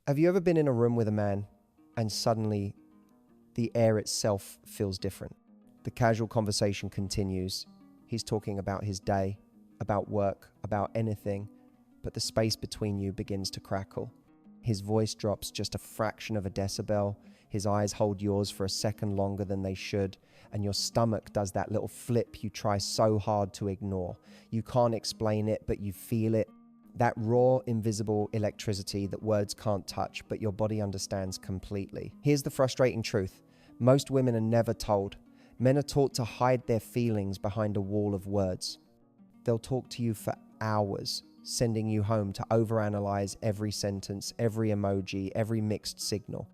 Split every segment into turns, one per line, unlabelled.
Have you ever been in a room with a man and suddenly the air itself feels different? The casual conversation continues. He's talking about his day, about work, about anything, but the space between you begins to crackle. His voice drops just a fraction of a decibel. His eyes hold yours for a second longer than they should, and your stomach does that little flip you try so hard to ignore. You can't explain it, but you feel it. That raw, invisible electricity that words can't touch, but your body understands completely. Here's the frustrating truth. Most women are never told. Men are taught to hide their feelings behind a wall of words. They'll talk to you for hours, sending you home to overanalyze every sentence, every emoji, every mixed signal.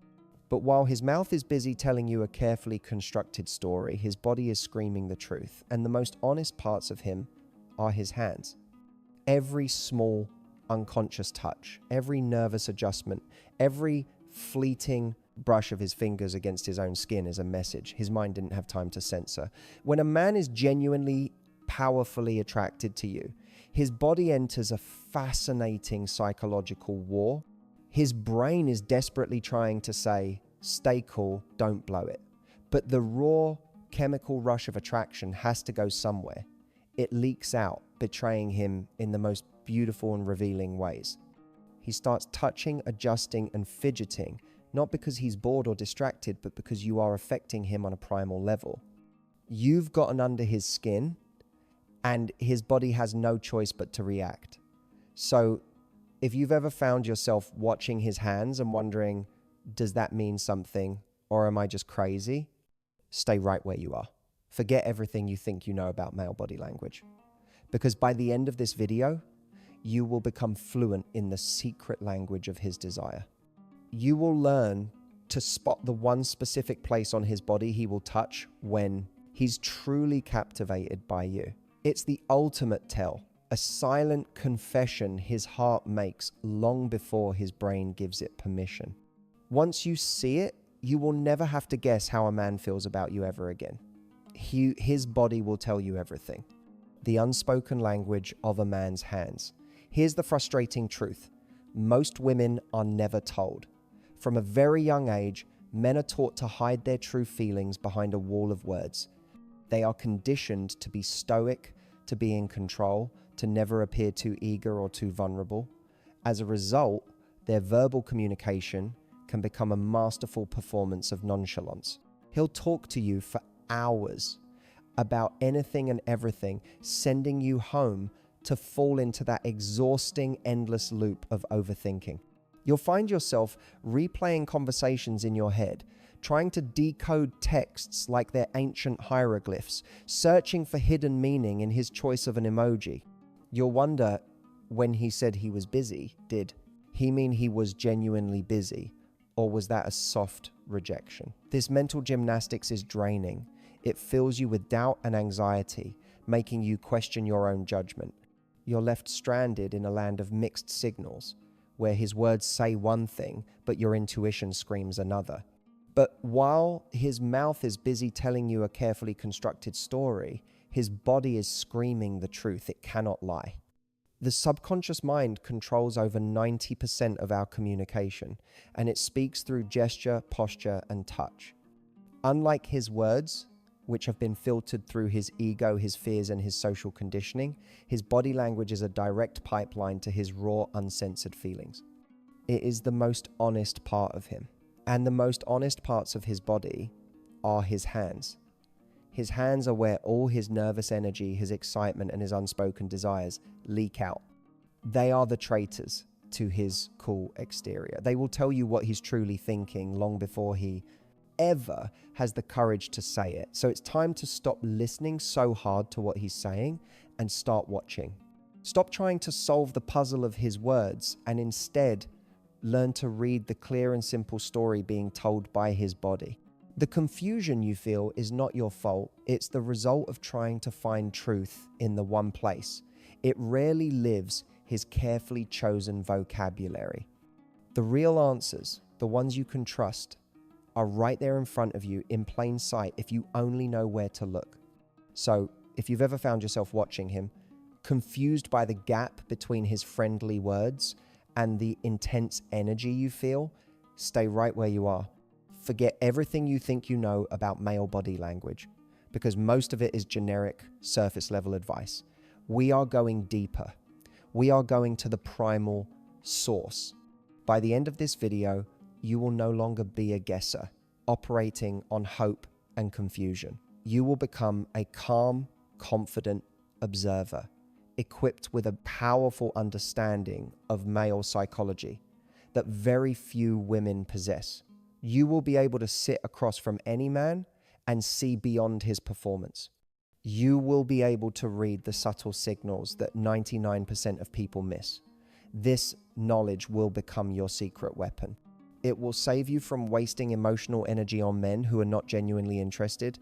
But while his mouth is busy telling you a carefully constructed story, his body is screaming the truth, and the most honest parts of him are his hands. Every small, unconscious touch, every nervous adjustment, every fleeting brush of his fingers against his own skin is a message his mind didn't have time to censor. When a man is genuinely, powerfully attracted to you, his body enters a fascinating psychological war. His brain is desperately trying to say, stay cool, don't blow it. But the raw chemical rush of attraction has to go somewhere. It leaks out, betraying him in the most beautiful and revealing ways. He starts touching, adjusting, and fidgeting, not because he's bored or distracted, but because you are affecting him on a primal level. You've gotten under his skin, and his body has no choice but to react. So if you've ever found yourself watching his hands and wondering, does that mean something, or am I just crazy? Stay right where you are. Forget everything you think you know about male body language. Because by the end of this video, you will become fluent in the secret language of his desire. You will learn to spot the one specific place on his body he will touch when he's truly captivated by you. It's the ultimate tell, a silent confession his heart makes long before his brain gives it permission. Once you see it, you will never have to guess how a man feels about you ever again. His body will tell you everything. The unspoken language of a man's hands. Here's the frustrating truth. Most women are never told. From a very young age, men are taught to hide their true feelings behind a wall of words. They are conditioned to be stoic, to be in control, to never appear too eager or too vulnerable. As a result, their verbal communication can become a masterful performance of nonchalance. He'll talk to you for hours about anything and everything, sending you home to fall into that exhausting, endless loop of overthinking. You'll find yourself replaying conversations in your head, trying to decode texts like they're ancient hieroglyphs, searching for hidden meaning in his choice of an emoji. You'll wonder, when he said he was busy, did he mean he was genuinely busy, or was that a soft rejection? This mental gymnastics is draining. It fills you with doubt and anxiety, making you question your own judgment. You're left stranded in a land of mixed signals, where his words say one thing, but your intuition screams another. But while his mouth is busy telling you a carefully constructed story, his body is screaming the truth. It cannot lie. The subconscious mind controls over 90% of our communication, and it speaks through gesture, posture, and touch. Unlike his words, which have been filtered through his ego, his fears, and his social conditioning, his body language is a direct pipeline to his raw, uncensored feelings. It is the most honest part of him. And the most honest parts of his body are his hands. His hands are where all his nervous energy, his excitement, and his unspoken desires leak out. They are the traitors to his cool exterior. They will tell you what he's truly thinking long before he ever has the courage to say it. So it's time to stop listening so hard to what he's saying and start watching. Stop trying to solve the puzzle of his words and instead learn to read the clear and simple story being told by his body. The confusion you feel is not your fault. It's the result of trying to find truth in the one place. It rarely lives his carefully chosen vocabulary. The real answers, the ones you can trust, are right there in front of you in plain sight if you only know where to look. So if you've ever found yourself watching him, confused by the gap between his friendly words and the intense energy you feel, stay right where you are. Forget everything you think you know about male body language, because most of it is generic, surface level advice. We are going deeper. We are going to the primal source. By the end of this video, you will no longer be a guesser, operating on hope and confusion. You will become a calm, confident observer, equipped with a powerful understanding of male psychology that very few women possess. You will be able to sit across from any man and see beyond his performance. You will be able to read the subtle signals that 99% of people miss. This knowledge will become your secret weapon. It will save you from wasting emotional energy on men who are not genuinely interested,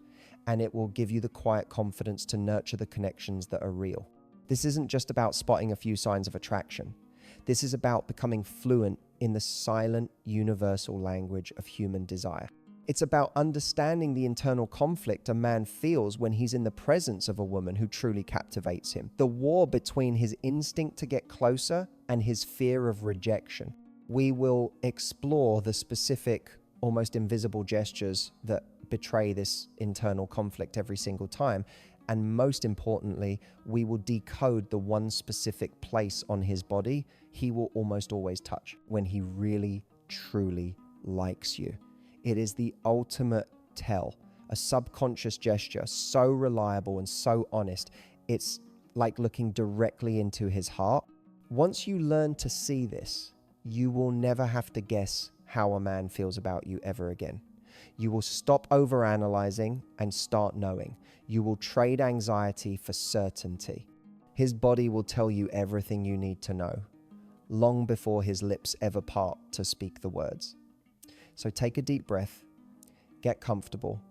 and it will give you the quiet confidence to nurture the connections that are real. This isn't just about spotting a few signs of attraction. This is about becoming fluent in the silent, universal language of human desire. It's about understanding the internal conflict a man feels when he's in the presence of a woman who truly captivates him. The war between his instinct to get closer and his fear of rejection. We will explore the specific, almost invisible gestures that betray this internal conflict every single time. And most importantly, we will decode the one specific place on his body he will almost always touch when he really, truly likes you. It is the ultimate tell, a subconscious gesture, so reliable and so honest. It's like looking directly into his heart. Once you learn to see this, you will never have to guess how a man feels about you ever again. You will stop overanalyzing and start knowing. You will trade anxiety for certainty. His body will tell you everything you need to know, long before his lips ever part to speak the words. So take a deep breath, get comfortable,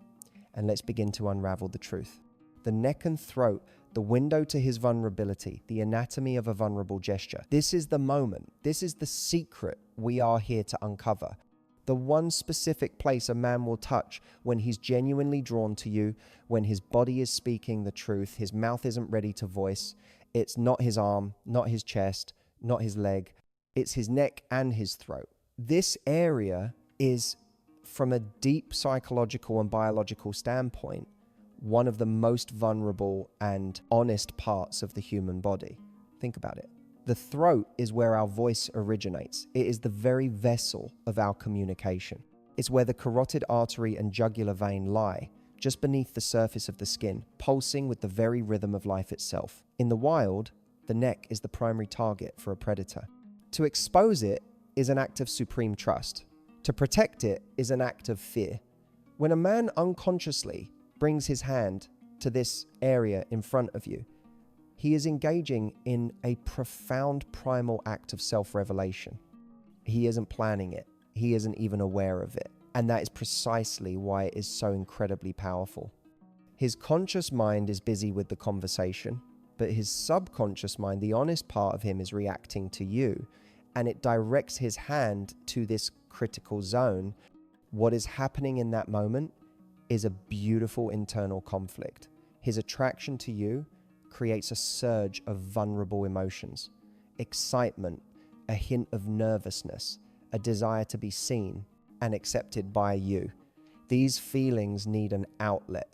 and let's begin to unravel the truth. The neck and throat, the window to his vulnerability, the anatomy of a vulnerable gesture. This is the moment. This is the secret we are here to uncover. The one specific place a man will touch when he's genuinely drawn to you, when his body is speaking the truth, his mouth isn't ready to voice. It's not his arm, not his chest, not his leg. It's his neck and his throat. This area is, from a deep psychological and biological standpoint, one of the most vulnerable and honest parts of the human body. Think about it. The throat is where our voice originates. It is the very vessel of our communication. It's where the carotid artery and jugular vein lie, just beneath the surface of the skin, pulsing with the very rhythm of life itself. In the wild, the neck is the primary target for a predator. To expose it is an act of supreme trust. To protect it is an act of fear. When a man unconsciously brings his hand to this area in front of you, he is engaging in a profound primal act of self-revelation. He isn't planning it. He isn't even aware of it. And that is precisely why it is so incredibly powerful. His conscious mind is busy with the conversation, but his subconscious mind, the honest part of him, is reacting to you, and it directs his hand to this critical zone. What is happening in that moment is a beautiful internal conflict. His attraction to you creates a surge of vulnerable emotions, excitement, a hint of nervousness, a desire to be seen and accepted by you. These feelings need an outlet,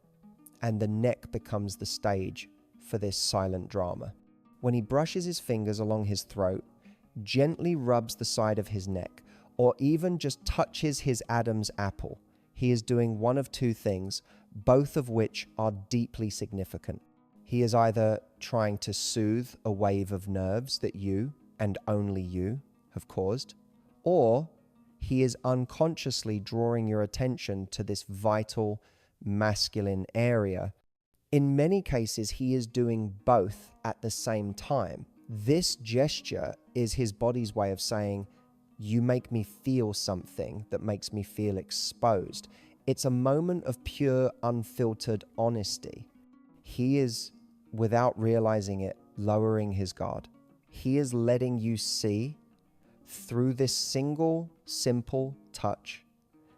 and the neck becomes the stage for this silent drama. When he brushes his fingers along his throat, gently rubs the side of his neck, or even just touches his Adam's apple, he is doing one of two things, both of which are deeply significant. He is either trying to soothe a wave of nerves that you, and only you, have caused, or he is unconsciously drawing your attention to this vital masculine area. In many cases, he is doing both at the same time. This gesture is his body's way of saying, you make me feel something that makes me feel exposed. It's a moment of pure, unfiltered honesty. He is, without realizing it, lowering his guard. He is letting you see through this single, simple touch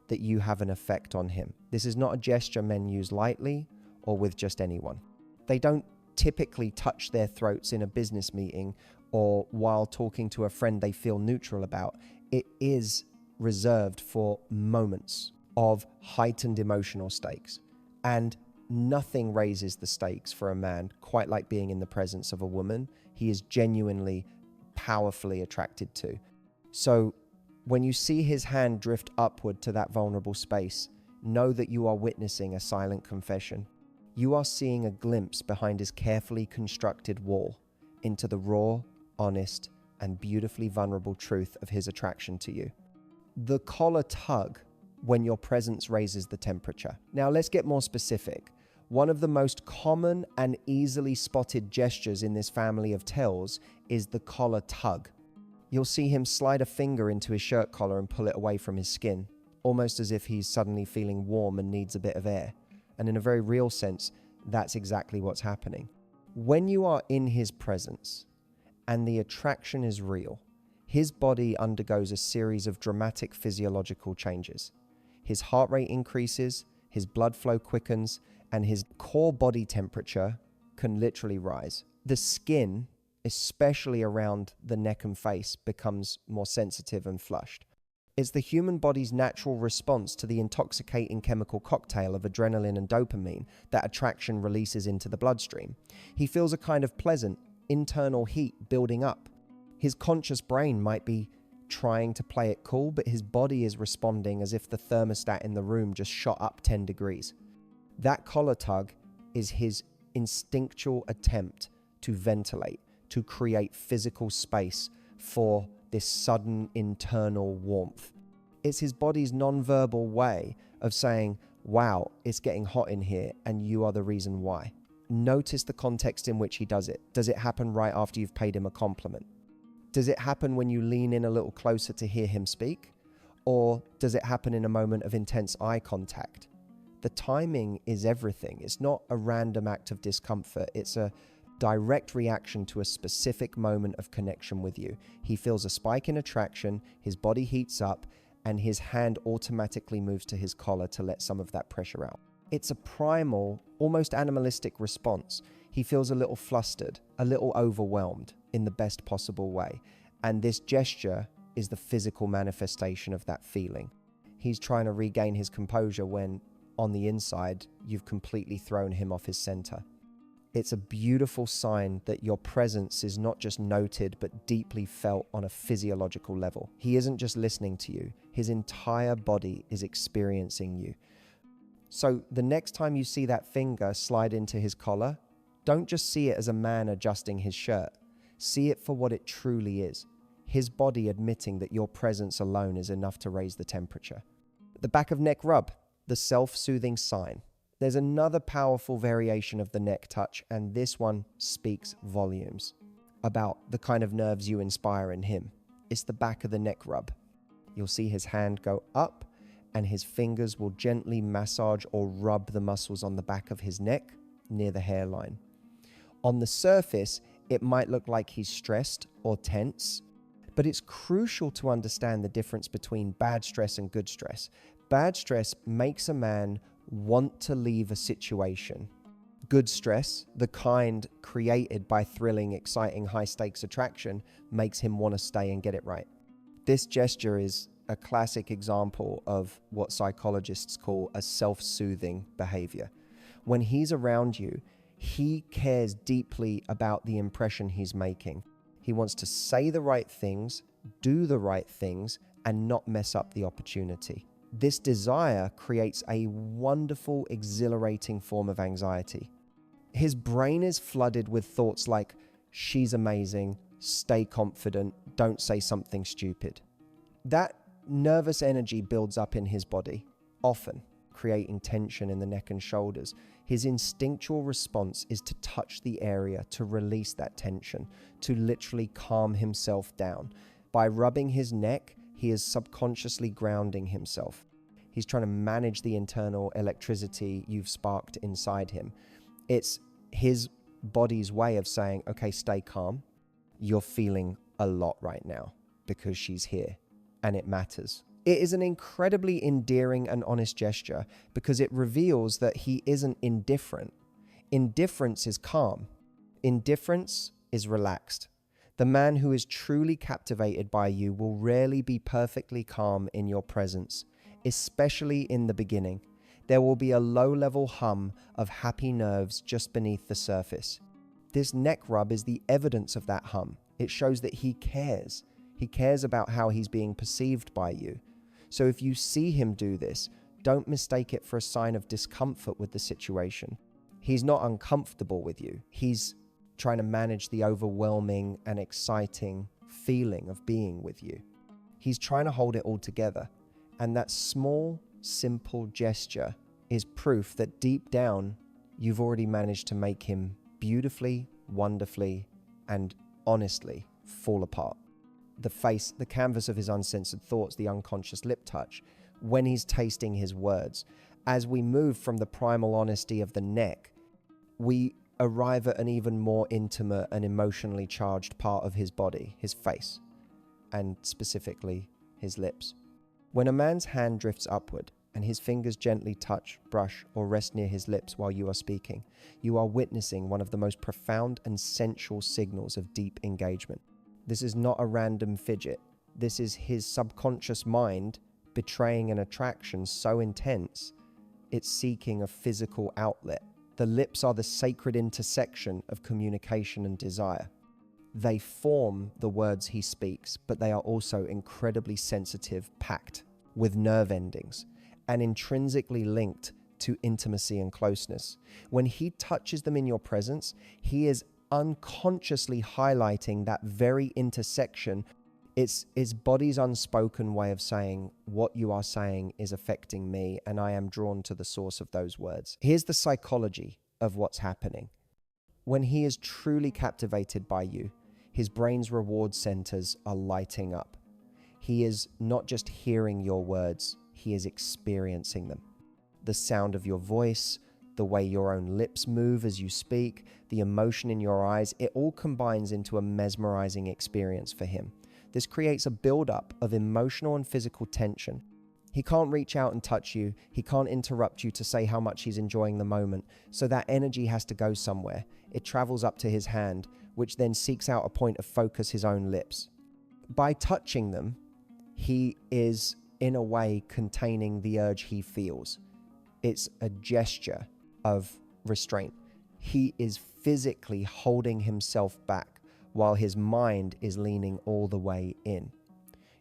that you have an effect on him. This is not a gesture men use lightly or with just anyone. They don't typically touch their throats in a business meeting or while talking to a friend they feel neutral about. It is reserved for moments of heightened emotional stakes. And nothing raises the stakes for a man quite like being in the presence of a woman he is genuinely, powerfully attracted to. So when you see his hand drift upward to that vulnerable space, know that you are witnessing a silent confession. You are seeing a glimpse behind his carefully constructed wall into the raw, honest, and beautifully vulnerable truth of his attraction to you. The collar tug when your presence raises the temperature. Now let's get more specific. One of the most common and easily spotted gestures in this family of tells is the collar tug. You'll see him slide a finger into his shirt collar and pull it away from his skin, almost as if he's suddenly feeling warm and needs a bit of air. And in a very real sense, that's exactly what's happening. When you are in his presence and the attraction is real, his body undergoes a series of dramatic physiological changes. His heart rate increases, his blood flow quickens, and his core body temperature can literally rise. The skin, especially around the neck and face, becomes more sensitive and flushed. It's the human body's natural response to the intoxicating chemical cocktail of adrenaline and dopamine that attraction releases into the bloodstream. He feels a kind of pleasant, internal heat building up. His conscious brain might be trying to play it cool, but his body is responding as if the thermostat in the room just shot up 10 degrees. That collar tug is his instinctual attempt to ventilate, to create physical space for this sudden internal warmth. It's his body's non-verbal way of saying, wow, it's getting hot in here and you are the reason why. Notice the context in which he does it. Does it happen right after you've paid him a compliment? Does it happen when you lean in a little closer to hear him speak? Or does it happen in a moment of intense eye contact? The timing is everything. It's not a random act of discomfort. It's a direct reaction to a specific moment of connection with you. He feels a spike in attraction, his body heats up, and his hand automatically moves to his collar to let some of that pressure out. It's a primal, almost animalistic response. He feels a little flustered, a little overwhelmed in the best possible way. And this gesture is the physical manifestation of that feeling. He's trying to regain his composure when, on the inside, you've completely thrown him off his center. It's a beautiful sign that your presence is not just noted, but deeply felt on a physiological level. He isn't just listening to you. His entire body is experiencing you. So the next time you see that finger slide into his collar, don't just see it as a man adjusting his shirt. See it for what it truly is. His body admitting that your presence alone is enough to raise the temperature. The back of neck rub, the self-soothing sign. There's another powerful variation of the neck touch, and this one speaks volumes about the kind of nerves you inspire in him. It's the back of the neck rub. You'll see his hand go up, and his fingers will gently massage or rub the muscles on the back of his neck near the hairline. On the surface, it might look like he's stressed or tense, but it's crucial to understand the difference between bad stress and good stress. Bad stress makes a man want to leave a situation. Good stress, the kind created by thrilling, exciting, high-stakes attraction, makes him want to stay and get it right. This gesture is a classic example of what psychologists call a self-soothing behavior. When he's around you, he cares deeply about the impression he's making. He wants to say the right things, do the right things, and not mess up the opportunity. This desire creates a wonderful, exhilarating form of anxiety. His brain is flooded with thoughts like, she's amazing, stay confident, don't say something stupid. That nervous energy builds up in his body, often creating tension in the neck and shoulders. His instinctual response is to touch the area to release that tension, to literally calm himself down. By rubbing his neck, he is subconsciously grounding himself. He's trying to manage the internal electricity you've sparked inside him. It's his body's way of saying, okay, stay calm. You're feeling a lot right now because she's here and it matters. It is an incredibly endearing and honest gesture because it reveals that he isn't indifferent. Indifference is calm. Indifference is relaxed. The man who is truly captivated by you will rarely be perfectly calm in your presence, especially in the beginning. There will be a low-level hum of happy nerves just beneath the surface. This neck rub is the evidence of that hum. It shows that he cares. He cares about how he's being perceived by you. So if you see him do this, don't mistake it for a sign of discomfort with the situation. He's not uncomfortable with you. He's trying to manage the overwhelming and exciting feeling of being with you. He's trying to hold it all together. And that small, simple gesture is proof that deep down, you've already managed to make him beautifully, wonderfully, and honestly fall apart. The face, the canvas of his uncensored thoughts, the unconscious lip touch, when he's tasting his words. As we move from the primal honesty of the neck, we arrive at an even more intimate and emotionally charged part of his body, his face, and specifically his lips. When a man's hand drifts upward and his fingers gently touch, brush, or rest near his lips while you are speaking, you are witnessing one of the most profound and sensual signals of deep engagement. This is not a random fidget. This is his subconscious mind betraying an attraction so intense, it's seeking a physical outlet. The lips are the sacred intersection of communication and desire. They form the words he speaks, but they are also incredibly sensitive, packed with nerve endings, and intrinsically linked to intimacy and closeness. When he touches them in your presence, he is unconsciously highlighting that very intersection. It's his body's unspoken way of saying, what you are saying is affecting me, and I am drawn to the source of those words. Here's the psychology of what's happening. When he is truly captivated by you, his brain's reward centers are lighting up. He is not just hearing your words, he is experiencing them. The sound of your voice, the way your own lips move as you speak, the emotion in your eyes, it all combines into a mesmerizing experience for him. This creates a buildup of emotional and physical tension. He can't reach out and touch you. He can't interrupt you to say how much he's enjoying the moment. So that energy has to go somewhere. It travels up to his hand, which then seeks out a point of focus, his own lips. By touching them, he is, in a way, containing the urge he feels. It's a gesture of restraint. He is physically holding himself back while his mind is leaning all the way in.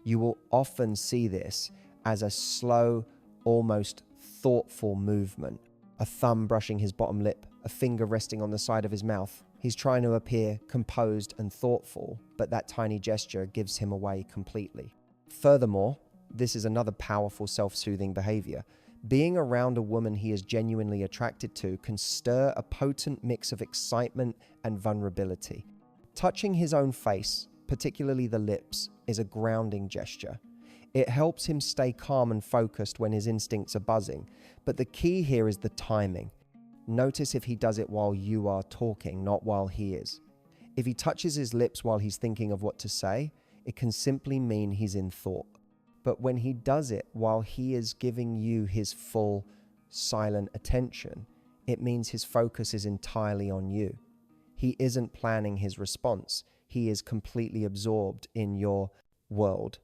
You will often see this as a slow, almost thoughtful movement. A thumb brushing his bottom lip, a finger resting on the side of his mouth. He's trying to appear composed and thoughtful, but that tiny gesture gives him away completely. Furthermore, this is another powerful self-soothing behavior. Being around a woman he is genuinely attracted to can stir a potent mix of excitement and vulnerability. Touching his own face, particularly the lips, is a grounding gesture. It helps him stay calm and focused when his instincts are buzzing. But the key here is the timing. Notice if he does it while you are talking, not while he is. If he touches his lips while he's thinking of what to say, it can simply mean he's in thought. But when he does it while he is giving you his full, silent attention, it means his focus is entirely on you. He isn't planning his response. He is completely absorbed in your world,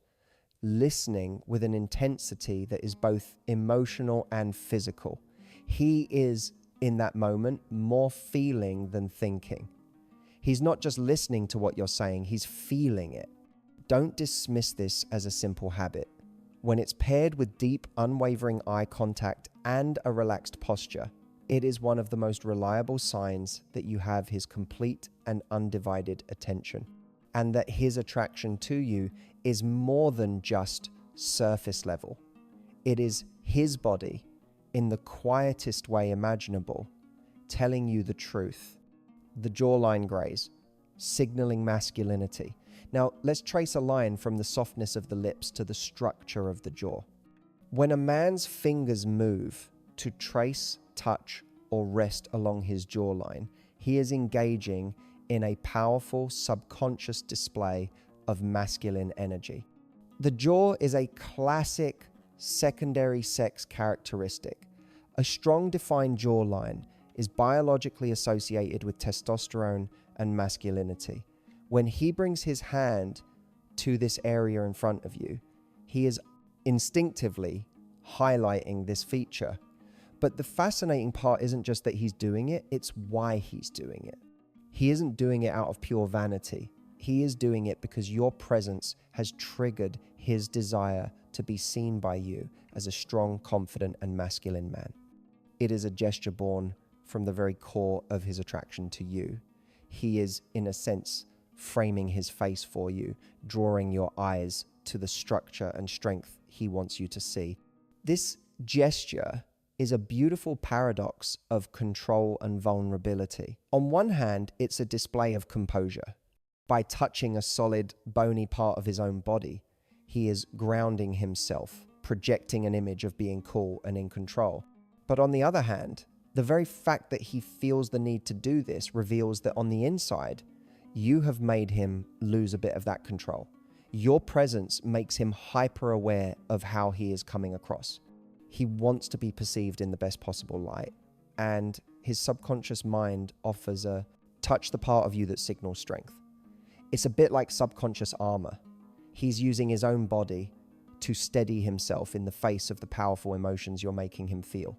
listening with an intensity that is both emotional and physical. He is, in that moment, more feeling than thinking. He's not just listening to what you're saying, he's feeling it. Don't dismiss this as a simple habit. When it's paired with deep, unwavering eye contact and a relaxed posture, it is one of the most reliable signs that you have his complete and undivided attention, and that his attraction to you is more than just surface level. It is his body, in the quietest way imaginable, telling you the truth. The jawline graze, signaling masculinity. Now, let's trace a line from the softness of the lips to the structure of the jaw. When a man's fingers move to trace, touch, or rest along his jawline, he is engaging in a powerful subconscious display of masculine energy. The jaw is a classic secondary sex characteristic. A strong defined jawline is biologically associated with testosterone and masculinity. When he brings his hand to this area in front of you, he is instinctively highlighting this feature. But the fascinating part isn't just that he's doing it, it's why he's doing it. He isn't doing it out of pure vanity. He is doing it because your presence has triggered his desire to be seen by you as a strong, confident, and masculine man. It is a gesture born from the very core of his attraction to you. He is, in a sense, framing his face for you, drawing your eyes to the structure and strength he wants you to see. This gesture is a beautiful paradox of control and vulnerability. On one hand, it's a display of composure. By touching a solid, bony part of his own body, he is grounding himself, projecting an image of being cool and in control. But on the other hand, the very fact that he feels the need to do this reveals that on the inside, you have made him lose a bit of that control. Your presence makes him hyper aware of how he is coming across. He wants to be perceived in the best possible light, and his subconscious mind offers a touch the part of you that signals strength. It's a bit like subconscious armor. He's using his own body to steady himself in the face of the powerful emotions you're making him feel.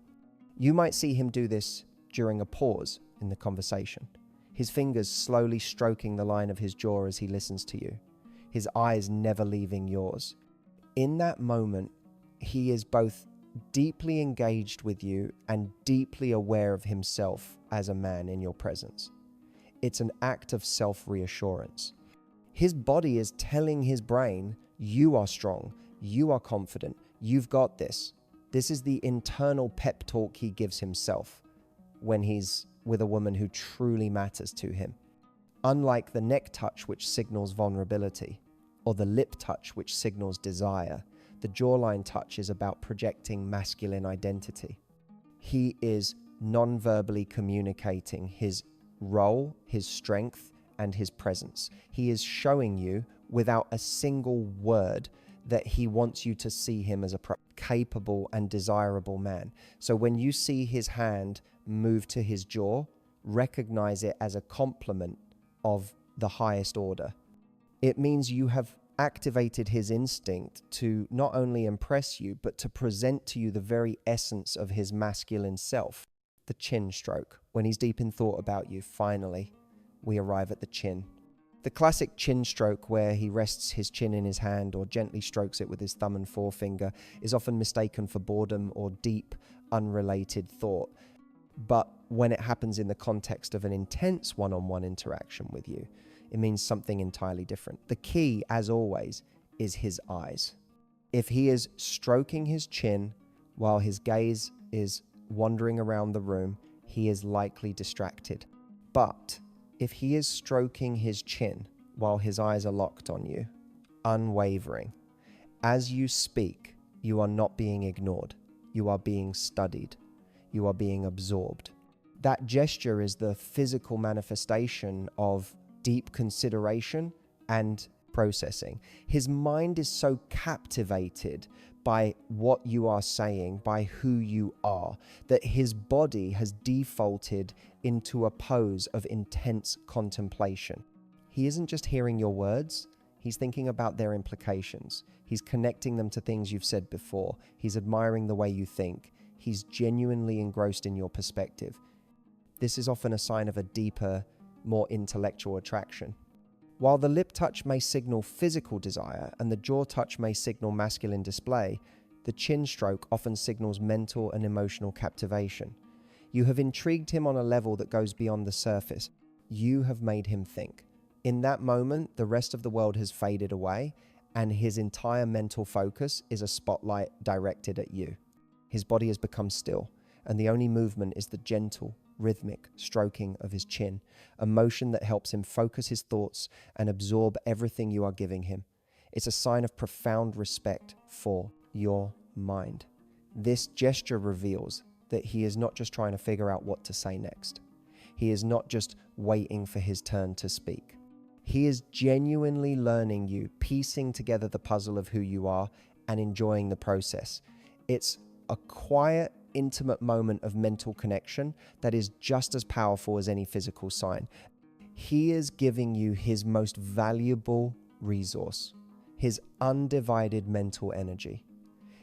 You might see him do this during a pause in the conversation, his fingers slowly stroking the line of his jaw as he listens to you, his eyes never leaving yours. In that moment, he is both deeply engaged with you and deeply aware of himself as a man in your presence. It's an act of self-reassurance. His body is telling his brain, you are strong, you are confident, you've got this. This is the internal pep talk he gives himself when he's with a woman who truly matters to him. Unlike the neck touch, which signals vulnerability, or the lip touch, which signals desire, the jawline touch is about projecting masculine identity. He is non-verbally communicating his role, his strength, and his presence. He is showing you, without a single word, that he wants you to see him as a capable and desirable man. So when you see his hand move to his jaw, recognize it as a compliment of the highest order. It means you have activated his instinct to not only impress you, but to present to you the very essence of his masculine self. The chin stroke. When he's deep in thought about you, finally, we arrive at the chin. The classic chin stroke, where he rests his chin in his hand or gently strokes it with his thumb and forefinger, is often mistaken for boredom or deep, unrelated thought. But when it happens in the context of an intense one-on-one interaction with you, it means something entirely different. The key, as always, is his eyes. If he is stroking his chin while his gaze is wandering around the room, he is likely distracted. But if he is stroking his chin while his eyes are locked on you, unwavering, as you speak, you are not being ignored. You are being studied. You are being absorbed. That gesture is the physical manifestation of deep consideration and processing. His mind is so captivated by what you are saying, by who you are, that his body has defaulted into a pose of intense contemplation. He isn't just hearing your words, he's thinking about their implications. He's connecting them to things you've said before. He's admiring the way you think. He's genuinely engrossed in your perspective. This is often a sign of a deeper, more intellectual attraction. While the lip touch may signal physical desire and the jaw touch may signal masculine display, the chin stroke often signals mental and emotional captivation. You have intrigued him on a level that goes beyond the surface. You have made him think. In that moment, the rest of the world has faded away, and his entire mental focus is a spotlight directed at you. His body has become still, and the only movement is the gentle, rhythmic stroking of his chin, a motion that helps him focus his thoughts and absorb everything you are giving him. It's a sign of profound respect for your mind. This gesture reveals that he is not just trying to figure out what to say next. He is not just waiting for his turn to speak. He is genuinely learning you, piecing together the puzzle of who you are and enjoying the process. It's a quiet, intimate moment of mental connection that is just as powerful as any physical sign. He is giving you his most valuable resource, his undivided mental energy.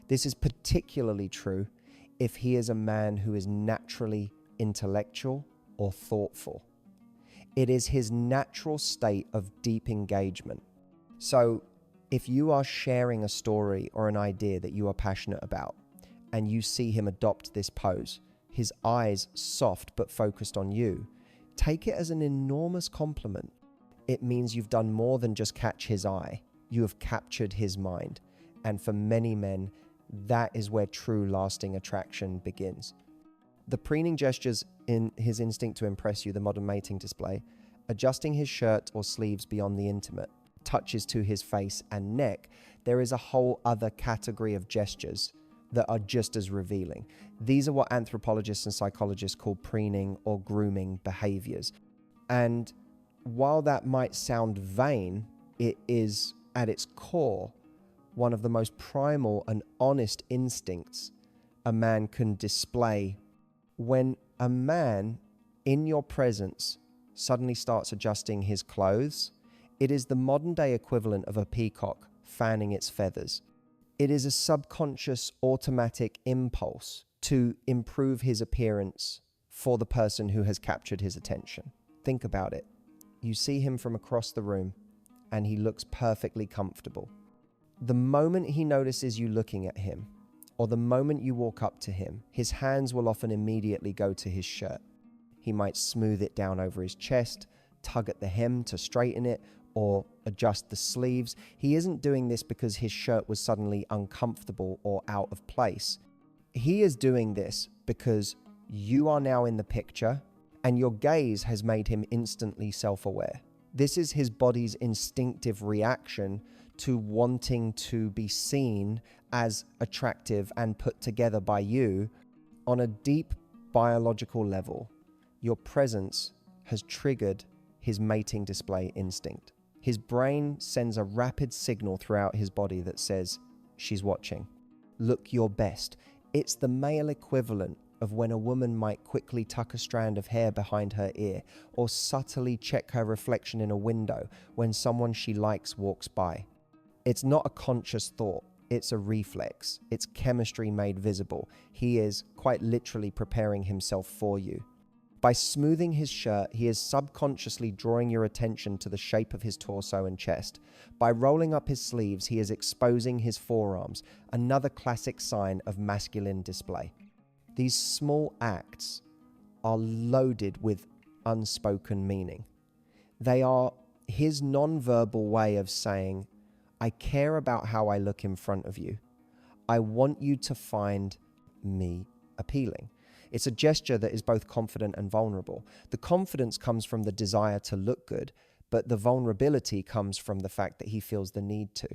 This is particularly true if he is a man who is naturally intellectual or thoughtful. It is his natural state of deep engagement. So if you are sharing a story or an idea that you are passionate about, and you see him adopt this pose, his eyes soft but focused on you, take it as an enormous compliment. It means you've done more than just catch his eye. You have captured his mind. And for many men, that is where true lasting attraction begins. The preening gestures in his instinct to impress you, the modern mating display, adjusting his shirt or sleeves beyond the intimate, touches to his face and neck, there is a whole other category of gestures that are just as revealing. These are what anthropologists and psychologists call preening or grooming behaviors. And while that might sound vain, it is at its core one of the most primal and honest instincts a man can display. When a man in your presence suddenly starts adjusting his clothes, it is the modern day equivalent of a peacock fanning its feathers. It is a subconscious automatic impulse to improve his appearance for the person who has captured his attention. Think about it. You see him from across the room and he looks perfectly comfortable. The moment he notices you looking at him, or the moment you walk up to him, his hands will often immediately go to his shirt. He might smooth it down over his chest, tug at the hem to straighten it, or adjust the sleeves. He isn't doing this because his shirt was suddenly uncomfortable or out of place. He is doing this because you are now in the picture and your gaze has made him instantly self-aware. This is his body's instinctive reaction to wanting to be seen as attractive and put together by you. On a deep biological level, your presence has triggered his mating display instinct. His brain sends a rapid signal throughout his body that says, she's watching. Look your best. It's the male equivalent of when a woman might quickly tuck a strand of hair behind her ear or subtly check her reflection in a window when someone she likes walks by. It's not a conscious thought. It's a reflex. It's chemistry made visible. He is quite literally preparing himself for you. By smoothing his shirt, he is subconsciously drawing your attention to the shape of his torso and chest. By rolling up his sleeves, he is exposing his forearms, another classic sign of masculine display. These small acts are loaded with unspoken meaning. They are his non-verbal way of saying, I care about how I look in front of you. I want you to find me appealing. It's a gesture that is both confident and vulnerable. The confidence comes from the desire to look good, but the vulnerability comes from the fact that he feels the need to.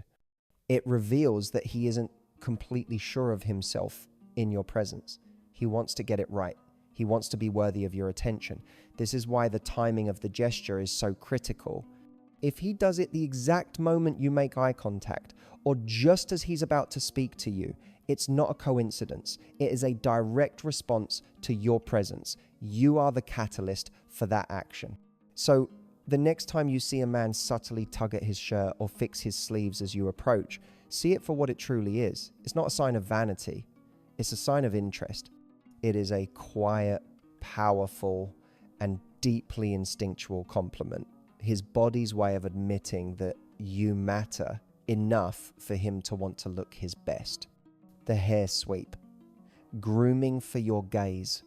It reveals that he isn't completely sure of himself in your presence. He wants to get it right. He wants to be worthy of your attention. This is why the timing of the gesture is so critical. If he does it the exact moment you make eye contact, or just as he's about to speak to you, it's not a coincidence. It is a direct response to your presence. You are the catalyst for that action. So the next time you see a man subtly tug at his shirt or fix his sleeves as you approach, see it for what it truly is. It's not a sign of vanity. It's a sign of interest. It is a quiet, powerful, and deeply instinctual compliment. His body's way of admitting that you matter enough for him to want to look his best. The hair sweep. Grooming for your gaze.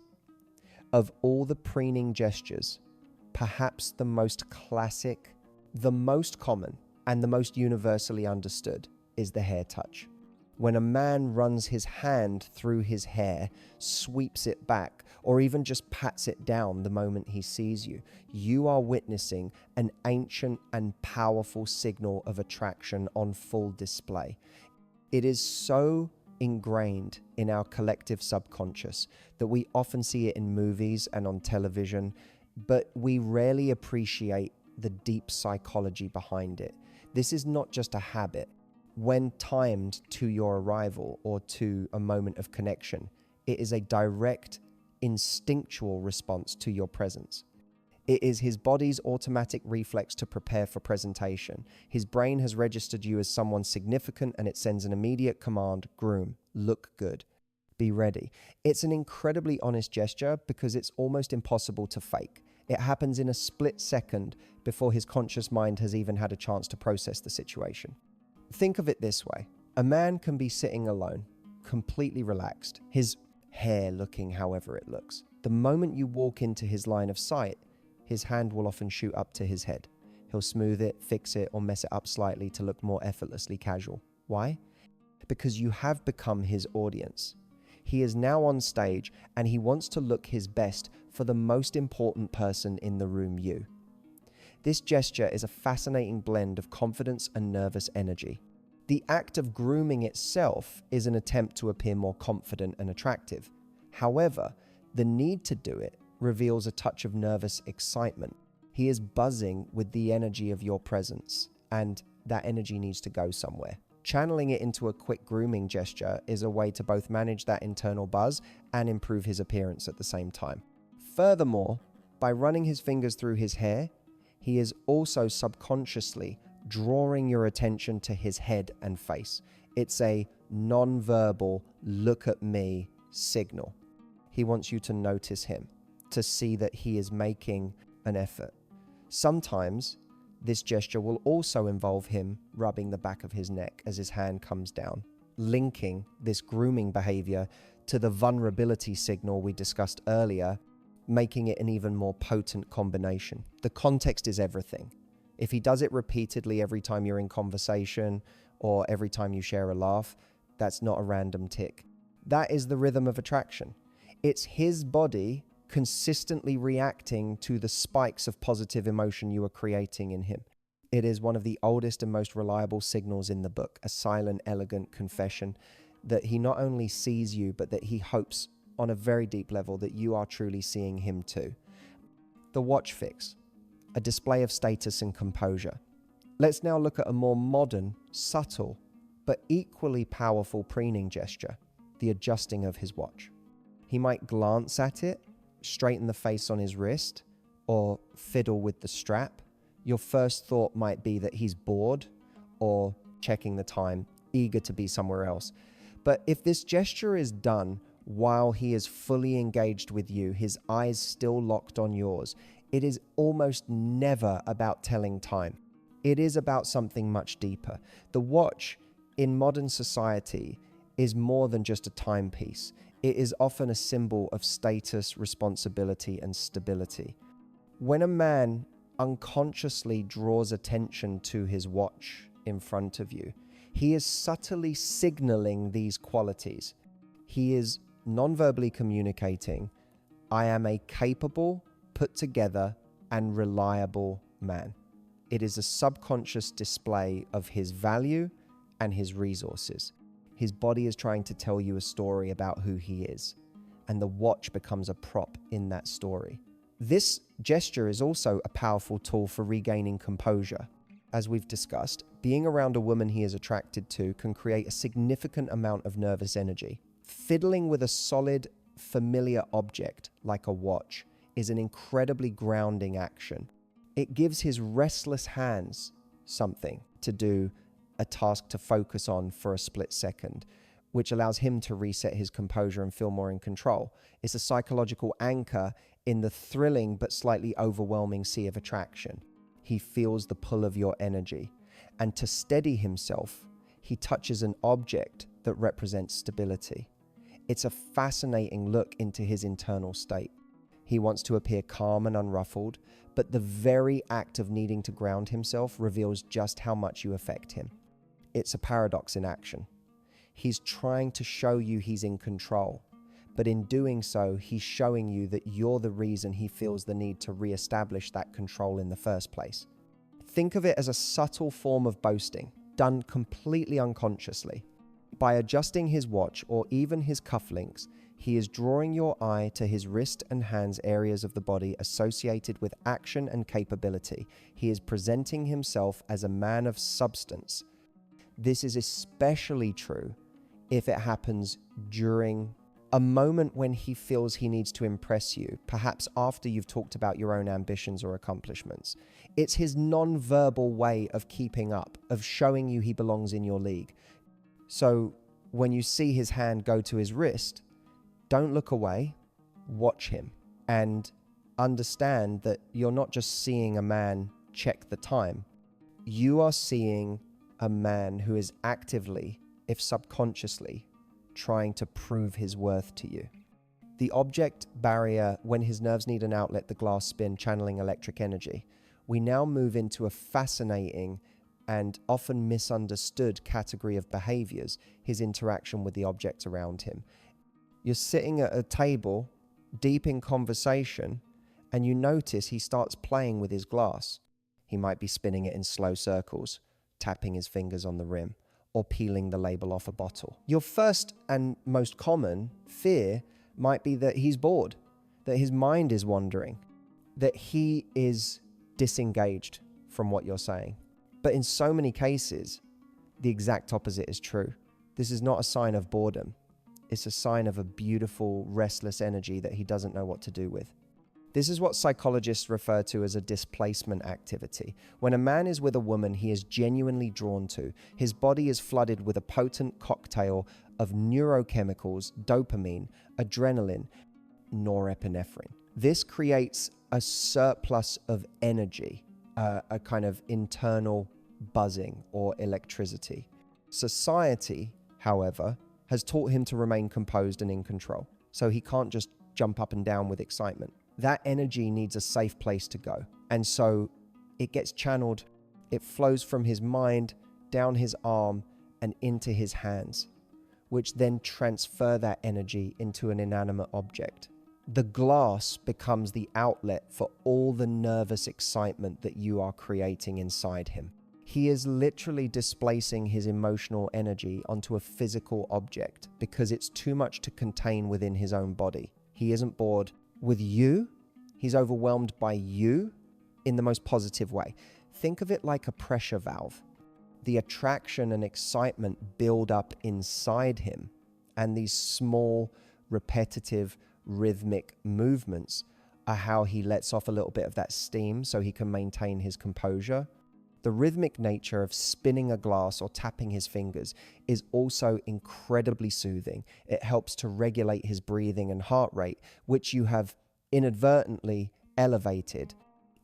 Of all the preening gestures, perhaps the most classic, the most common, and the most universally understood is the hair touch. When a man runs his hand through his hair, sweeps it back, or even just pats it down the moment he sees you, you are witnessing an ancient and powerful signal of attraction on full display. It is so ingrained in our collective subconscious that we often see it in movies and on television, but we rarely appreciate the deep psychology behind it. This is not just a habit. When timed to your arrival or to a moment of connection, it is a direct, instinctual response to your presence. It is his body's automatic reflex to prepare for presentation. His brain has registered you as someone significant, and it sends an immediate command: groom, look good, be ready. It's an incredibly honest gesture because it's almost impossible to fake. It happens in a split second before his conscious mind has even had a chance to process the situation. Think of it this way. A man can be sitting alone, completely relaxed, his hair looking however it looks. The moment you walk into his line of sight, his hand will often shoot up to his head. He'll smooth it, fix it, or mess it up slightly to look more effortlessly casual. Why? Because you have become his audience. He is now on stage, and he wants to look his best for the most important person in the room, you. This gesture is a fascinating blend of confidence and nervous energy. The act of grooming itself is an attempt to appear more confident and attractive. However, the need to do it reveals a touch of nervous excitement. He is buzzing with the energy of your presence, and that energy needs to go somewhere. Channeling it into a quick grooming gesture is a way to both manage that internal buzz and improve his appearance at the same time. Furthermore, by running his fingers through his hair, he is also subconsciously drawing your attention to his head and face. It's a non-verbal look at me signal. He wants you to notice him, to see that he is making an effort. Sometimes this gesture will also involve him rubbing the back of his neck as his hand comes down, linking this grooming behavior to the vulnerability signal we discussed earlier, making it an even more potent combination. The context is everything. If he does it repeatedly every time you're in conversation or every time you share a laugh, that's not a random tick. That is the rhythm of attraction. It's his body consistently reacting to the spikes of positive emotion you are creating in him. It is one of the oldest and most reliable signals in the book, a silent, elegant confession that he not only sees you, but that he hopes on a very deep level that you are truly seeing him too. The watch fix, a display of status and composure. Let's now look at a more modern, subtle, but equally powerful preening gesture, the adjusting of his watch. He might glance at it, straighten the face on his wrist, or fiddle with the strap. Your first thought might be that he's bored or checking the time, eager to be somewhere else. But if this gesture is done while he is fully engaged with you, his eyes still locked on yours, it is almost never about telling time. It is about something much deeper. The watch in modern society is more than just a timepiece. It is often a symbol of status, responsibility, and stability. When a man unconsciously draws attention to his watch in front of you, he is subtly signaling these qualities. He is non-verbally communicating, I am a capable, put together, and reliable man. It is a subconscious display of his value and his resources. His body is trying to tell you a story about who he is, and the watch becomes a prop in that story. This gesture is also a powerful tool for regaining composure. As we've discussed, being around a woman he is attracted to can create a significant amount of nervous energy. Fiddling with a solid, familiar object like a watch is an incredibly grounding action. It gives his restless hands something to do, a task to focus on for a split second, which allows him to reset his composure and feel more in control. It's a psychological anchor in the thrilling but slightly overwhelming sea of attraction. He feels the pull of your energy, and to steady himself, he touches an object that represents stability. It's a fascinating look into his internal state. He wants to appear calm and unruffled, but the very act of needing to ground himself reveals just how much you affect him. It's a paradox in action. He's trying to show you he's in control, but in doing so, he's showing you that you're the reason he feels the need to reestablish that control in the first place. Think of it as a subtle form of boasting, done completely unconsciously. By adjusting his watch or even his cufflinks, he is drawing your eye to his wrist and hands areas of the body associated with action and capability. He is presenting himself as a man of substance. This is especially true if it happens during A moment when he feels he needs to impress you, perhaps after you've talked about your own ambitions or accomplishments. It's his non-verbal way of keeping up, of showing you he belongs in your league. So when you see his hand go to his wrist, don't look away, watch him, and understand that you're not just seeing a man check the time. You are seeing a man who is actively, if subconsciously, trying to prove his worth to you. The object barrier, when his nerves need an outlet, the glass spin, channeling electric energy. We now move into a fascinating and often misunderstood category of behaviors, his interaction with the object around him. You're sitting at a table, deep in conversation, and you notice he starts playing with his glass. He might be spinning it in slow circles, tapping his fingers on the rim, or peeling the label off a bottle. Your first and most common fear might be that he's bored, that his mind is wandering, that he is disengaged from what you're saying. But in so many cases, the exact opposite is true. This is not a sign of boredom. It's a sign of a beautiful, restless energy that he doesn't know what to do with. This is what psychologists refer to as a displacement activity. When a man is with a woman he is genuinely drawn to, his body is flooded with a potent cocktail of neurochemicals, dopamine, adrenaline, norepinephrine. This creates a surplus of energy, a kind of internal buzzing or electricity. Society, however, has taught him to remain composed and in control, so he can't just jump up and down with excitement. That energy needs a safe place to go. And so it gets channeled, it flows from his mind, down his arm, and into his hands, which then transfer that energy into an inanimate object. The glass becomes the outlet for all the nervous excitement that you are creating inside him. He is literally displacing his emotional energy onto a physical object because it's too much to contain within his own body. He isn't bored with you, he's overwhelmed by you in the most positive way. Think of it like a pressure valve. The attraction and excitement build up inside him, and these small, repetitive, rhythmic movements are how he lets off a little bit of that steam so he can maintain his composure. The rhythmic nature of spinning a glass or tapping his fingers is also incredibly soothing. It helps to regulate his breathing and heart rate, which you have inadvertently elevated.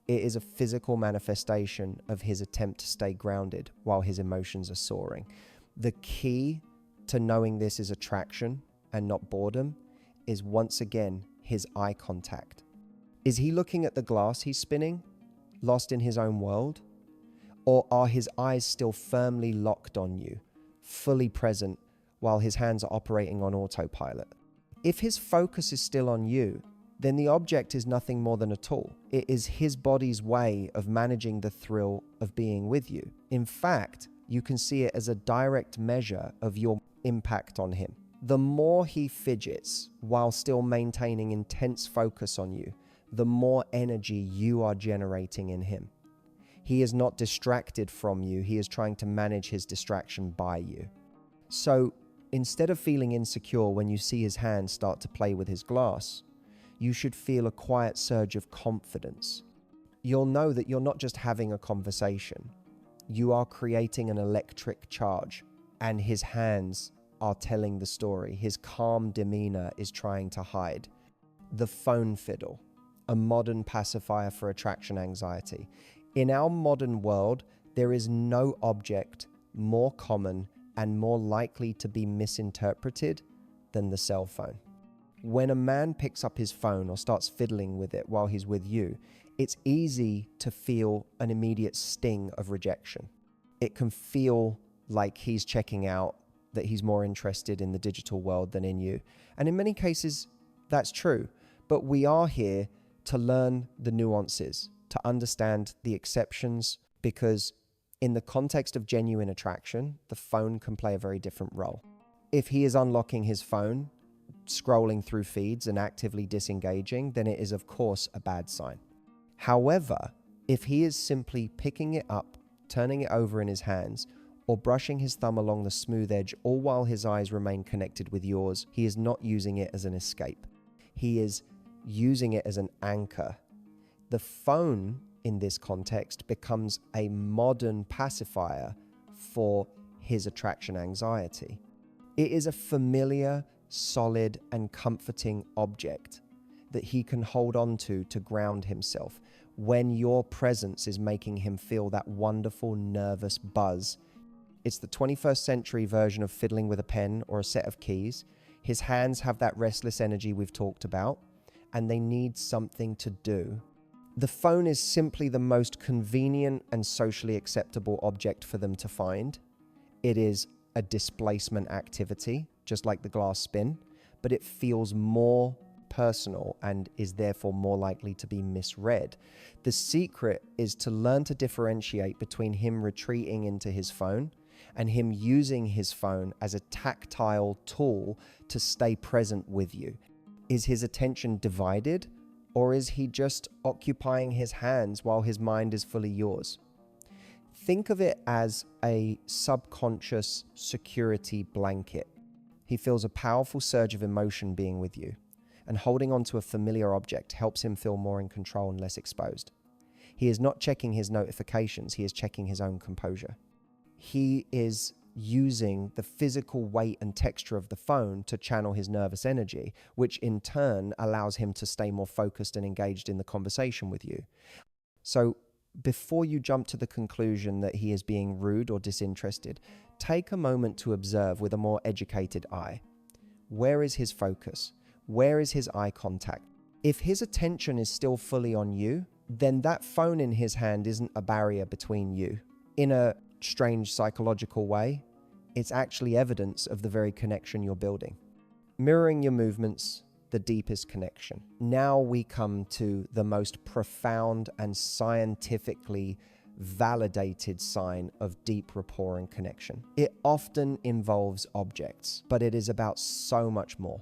It is a physical manifestation of his attempt to stay grounded while his emotions are soaring. The key to knowing this is attraction and not boredom is once again his eye contact. Is he looking at the glass he's spinning, lost in his own world? Or are his eyes still firmly locked on you, fully present while his hands are operating on autopilot? If his focus is still on you, then the object is nothing more than a tool. It is his body's way of managing the thrill of being with you. In fact, you can see it as a direct measure of your impact on him. The more he fidgets while still maintaining intense focus on you, the more energy you are generating in him. He is not distracted from you. He is trying to manage his distraction by you. So instead of feeling insecure when you see his hand start to play with his glass, you should feel a quiet surge of confidence. You'll know that you're not just having a conversation. You are creating an electric charge, and his hands are telling the story. His calm demeanor is trying to hide. The phone fiddle, a modern pacifier for attraction anxiety. In our modern world, there is no object more common and more likely to be misinterpreted than the cell phone. When a man picks up his phone or starts fiddling with it while he's with you, it's easy to feel an immediate sting of rejection. It can feel like he's checking out, that he's more interested in the digital world than in you. And in many cases, that's true. But we are here to learn the nuances, to understand the exceptions, because in the context of genuine attraction, the phone can play a very different role. If he is unlocking his phone, scrolling through feeds and actively disengaging, then it is of course a bad sign. However, if he is simply picking it up, turning it over in his hands, or brushing his thumb along the smooth edge, all while his eyes remain connected with yours, he is not using it as an escape. He is using it as an anchor. The phone, in this context, becomes a modern pacifier for his attraction anxiety. It is a familiar, solid, and comforting object that he can hold on to ground himself when your presence is making him feel that wonderful nervous buzz. It's the 21st century version of fiddling with a pen or a set of keys. His hands have that restless energy we've talked about, and they need something to do. The phone is simply the most convenient and socially acceptable object for them to find. It is a displacement activity, just like the glass spin, but it feels more personal and is therefore more likely to be misread. The secret is to learn to differentiate between him retreating into his phone and him using his phone as a tactile tool to stay present with you. Is his attention divided, or is he just occupying his hands while his mind is fully yours? Think of it as a subconscious security blanket. He feels a powerful surge of emotion being with you, and holding onto a familiar object helps him feel more in control and less exposed. He is not checking his notifications, he is checking his own composure. He is using the physical weight and texture of the phone to channel his nervous energy, which in turn allows him to stay more focused and engaged in the conversation with you. So before you jump to the conclusion that he is being rude or disinterested, take a moment to observe with a more educated eye. Where is his focus? Where is his eye contact? If his attention is still fully on you, then that phone in his hand isn't a barrier between you. In a strange psychological way, it's actually evidence of the very connection you're building. Mirroring your movements, the deepest connection. Now we come to the most profound and scientifically validated sign of deep rapport and connection. It often involves objects, but it is about so much more.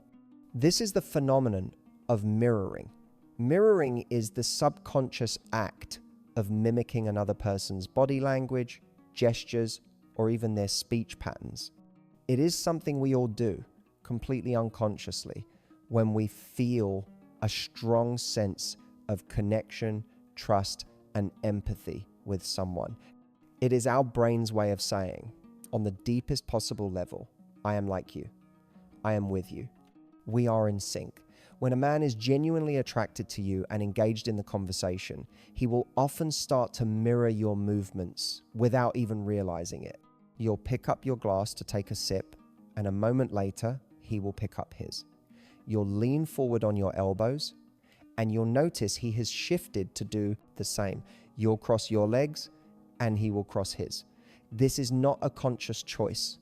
This is the phenomenon of mirroring. Mirroring is the subconscious act of mimicking another person's body language, gestures, or even their speech patterns. It is something we all do, completely unconsciously, when we feel a strong sense of connection, trust, and empathy with someone. It is our brain's way of saying, on the deepest possible level, I am like you. I am with you. We are in sync. When a man is genuinely attracted to you and engaged in the conversation, he will often start to mirror your movements without even realizing it. You'll pick up your glass to take a sip, and a moment later, he will pick up his. You'll lean forward on your elbows, and you'll notice he has shifted to do the same. You'll cross your legs, and he will cross his. This is not a conscious choice.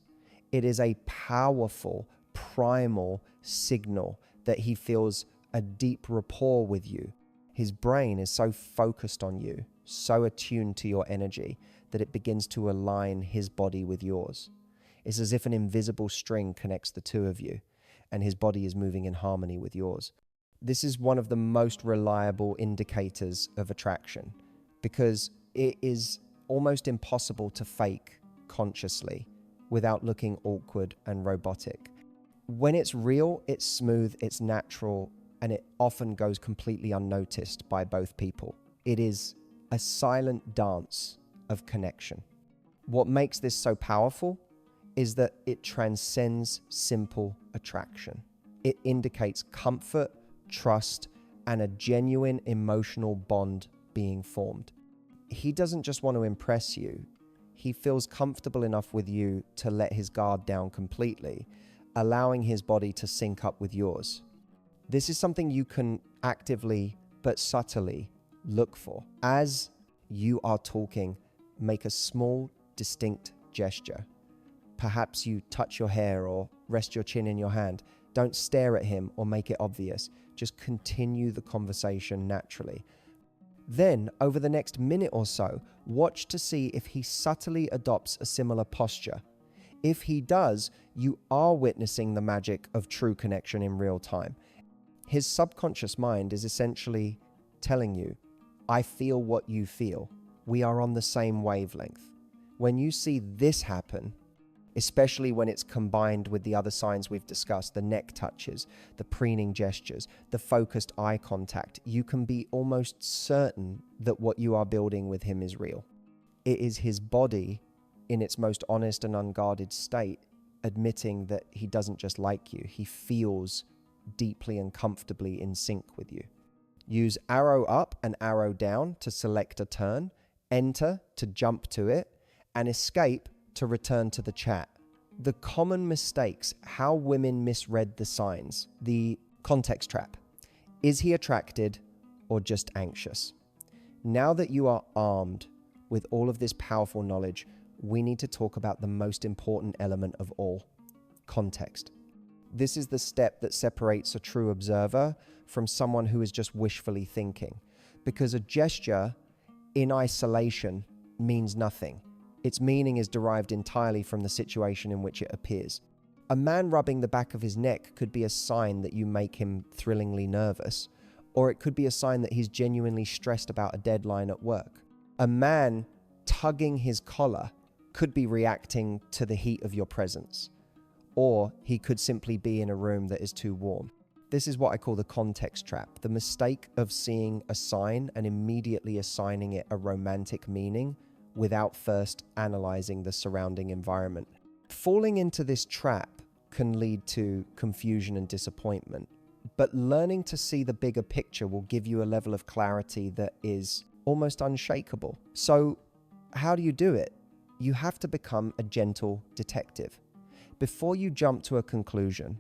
It is a powerful, primal signal that he feels a deep rapport with you. His brain is so focused on you, so attuned to your energy, that it begins to align his body with yours. It's as if an invisible string connects the two of you, and his body is moving in harmony with yours. This is one of the most reliable indicators of attraction, because it is almost impossible to fake consciously without looking awkward and robotic. When it's real, it's smooth, it's natural, and it often goes completely unnoticed by both people. It is a silent dance of connection. What makes this so powerful is that it transcends simple attraction. It indicates comfort, trust, and a genuine emotional bond being formed. He doesn't just want to impress you. He feels comfortable enough with you to let his guard down completely, allowing his body to sync up with yours. This is something you can actively but subtly look for. As you are talking, make a small, distinct gesture. Perhaps you touch your hair or rest your chin in your hand. Don't stare at him or make it obvious. Just continue the conversation naturally. Then, over the next minute or so, watch to see if he subtly adopts a similar posture. If he does, you are witnessing the magic of true connection in real time. His subconscious mind is essentially telling you, I feel what you feel. We are on the same wavelength. When you see this happen, especially when it's combined with the other signs we've discussed, the neck touches, the preening gestures, the focused eye contact, you can be almost certain that what you are building with him is real. It is his body in its most honest and unguarded state, admitting that he doesn't just like you, he feels deeply and comfortably in sync with you. Use arrow up and arrow down to select a turn, enter to jump to it, and escape to return to the chat. The common mistakes, how women misread the signs, the context trap. Is he attracted or just anxious? Now that you are armed with all of this powerful knowledge, we need to talk about the most important element of all, context. This is the step that separates a true observer from someone who is just wishfully thinking, because a gesture in isolation means nothing. Its meaning is derived entirely from the situation in which it appears. A man rubbing the back of his neck could be a sign that you make him thrillingly nervous, or it could be a sign that he's genuinely stressed about a deadline at work. A man tugging his collar could be reacting to the heat of your presence, or he could simply be in a room that is too warm. This is what I call the context trap, the mistake of seeing a sign and immediately assigning it a romantic meaning without first analyzing the surrounding environment. Falling into this trap can lead to confusion and disappointment, but learning to see the bigger picture will give you a level of clarity that is almost unshakable. So how do you do it? You have to become a gentle detective. Before you jump to a conclusion,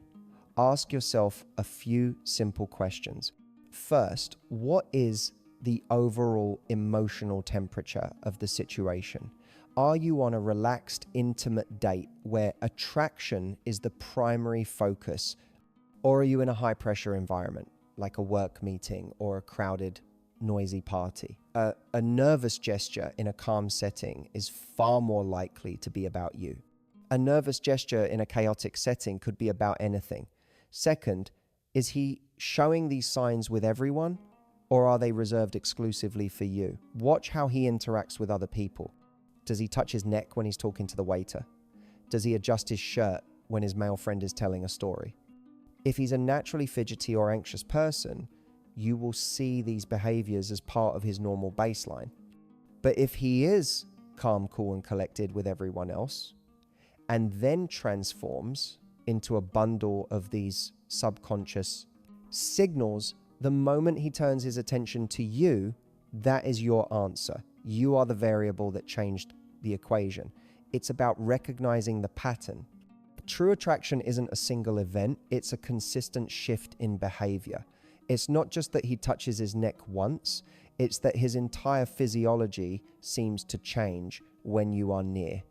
ask yourself a few simple questions. First, what is the overall emotional temperature of the situation? Are you on a relaxed, intimate date where attraction is the primary focus? Or are you in a high-pressure environment, like a work meeting or a crowded, noisy party? A nervous gesture in a calm setting is far more likely to be about you. A nervous gesture in a chaotic setting could be about anything. Second, is he showing these signs with everyone, or are they reserved exclusively for you? Watch how he interacts with other people. Does he touch his neck when he's talking to the waiter? Does he adjust his shirt when his male friend is telling a story? If he's a naturally fidgety or anxious person, you will see these behaviors as part of his normal baseline. But if he is calm, cool, and collected with everyone else, and then transforms into a bundle of these subconscious signals, the moment he turns his attention to you, that is your answer. You are the variable that changed the equation. It's about recognizing the pattern. True attraction isn't a single event, it's a consistent shift in behavior. It's not just that he touches his neck once, it's that his entire physiology seems to change when you are near.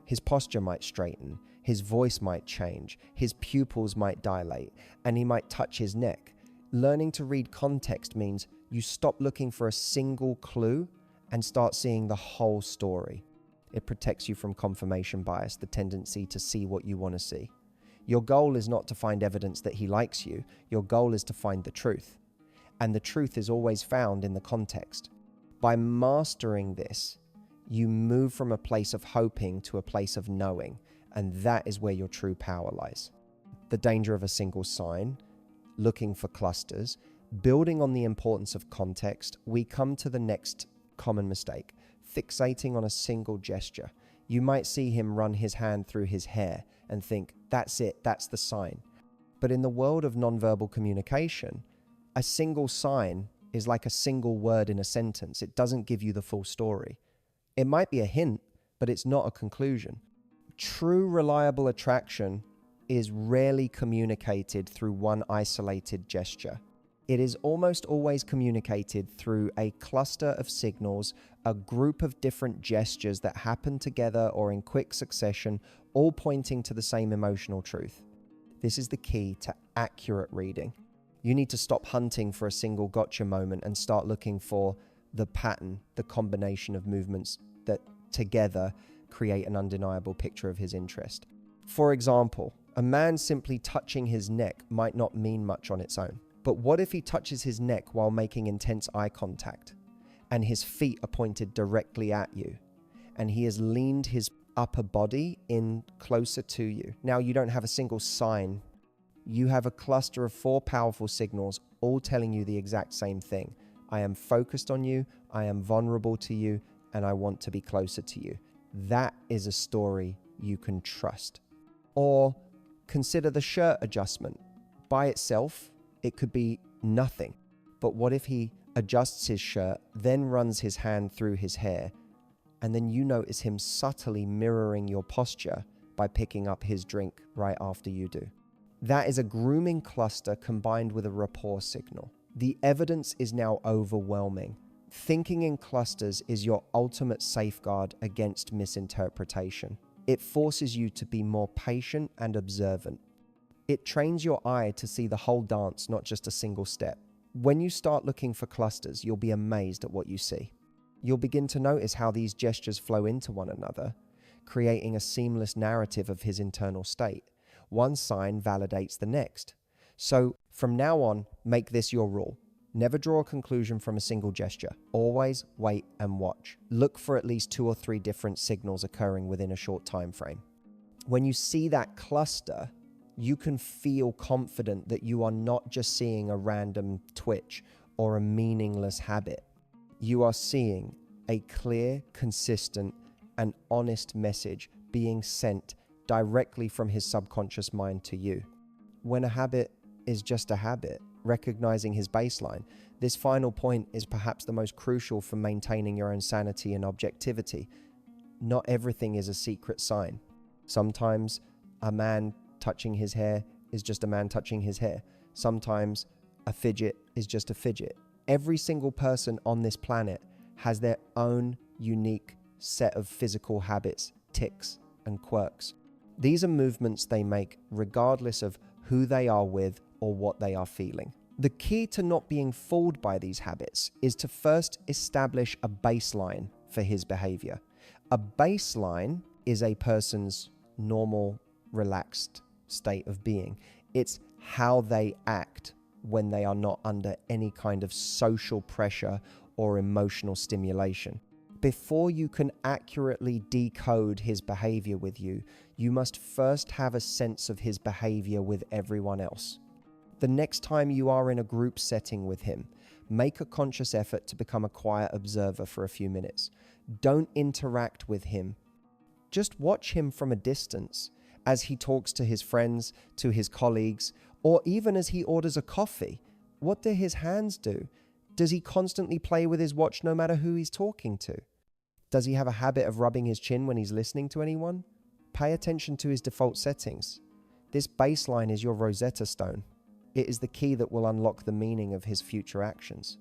His posture might straighten, his voice might change, his pupils might dilate, and he might touch his neck. Learning to read context means you stop looking for a single clue and start seeing the whole story. It protects you from confirmation bias, the tendency to see what you want to see. Your goal is not to find evidence that he likes you. Your goal is to find the truth. And the truth is always found in the context. By mastering this, you move from a place of hoping to a place of knowing, and that is where your true power lies. The danger of a single sign, looking for clusters, building on the importance of context, we come to the next common mistake, fixating on a single gesture. You might see him run his hand through his hair and think, that's it, that's the sign. But in the world of nonverbal communication, a single sign is like a single word in a sentence. It doesn't give you the full story. It might be a hint, but it's not a conclusion. True reliable attraction is rarely communicated through one isolated gesture. It is almost always communicated through a cluster of signals, a group of different gestures that happen together or in quick succession, all pointing to the same emotional truth. This is the key to accurate reading. You need to stop hunting for a single gotcha moment and start looking for the pattern, the combination of movements that together create an undeniable picture of his interest. For example, a man simply touching his neck might not mean much on its own. But what if he touches his neck while making intense eye contact and his feet are pointed directly at you? and he has leaned his upper body in closer to you. Now you don't have a single sign. You have a cluster of 4 powerful signals, all telling you the exact same thing. I am focused on you, I am vulnerable to you, and I want to be closer to you. That is a story you can trust. Or consider the shirt adjustment. By itself, it could be nothing. But what if he adjusts his shirt, then runs his hand through his hair, and then you notice him subtly mirroring your posture by picking up his drink right after you do? That is a grooming cluster combined with a rapport signal. The evidence is now overwhelming. Thinking in clusters is your ultimate safeguard against misinterpretation. It forces you to be more patient and observant. It trains your eye to see the whole dance, not just a single step. When you start looking for clusters, you'll be amazed at what you see. You'll begin to notice how these gestures flow into one another, creating a seamless narrative of his internal state. One sign validates the next. So from now on, make this your rule. Never draw a conclusion from a single gesture. Always wait and watch. Look for at least 2 or 3 different signals occurring within a short time frame. When you see that cluster, you can feel confident that you are not just seeing a random twitch or a meaningless habit. You are seeing a clear, consistent, and honest message being sent directly from his subconscious mind to you. When a habit is just a habit, recognizing his baseline, this final point is perhaps the most crucial for maintaining your own sanity and objectivity. Not everything is a secret sign. Sometimes a man touching his hair is just a man touching his hair. Sometimes a fidget is just a fidget. Every single person on this planet has their own unique set of physical habits, tics, and quirks. These are movements they make regardless of who they are with or what they are feeling. The key to not being fooled by these habits is to first establish a baseline for his behavior. A baseline is a person's normal, relaxed state of being. It's how they act when they are not under any kind of social pressure or emotional stimulation. Before you can accurately decode his behavior with you, you must first have a sense of his behavior with everyone else. The next time you are in a group setting with him, make a conscious effort to become a quiet observer for a few minutes. Don't interact with him. Just watch him from a distance as he talks to his friends, to his colleagues, or even as he orders a coffee. What do his hands do? Does he constantly play with his watch no matter who he's talking to? Does he have a habit of rubbing his chin when he's listening to anyone? Pay attention to his default settings. This baseline is your Rosetta Stone. It is the key that will unlock the meaning of his future actions.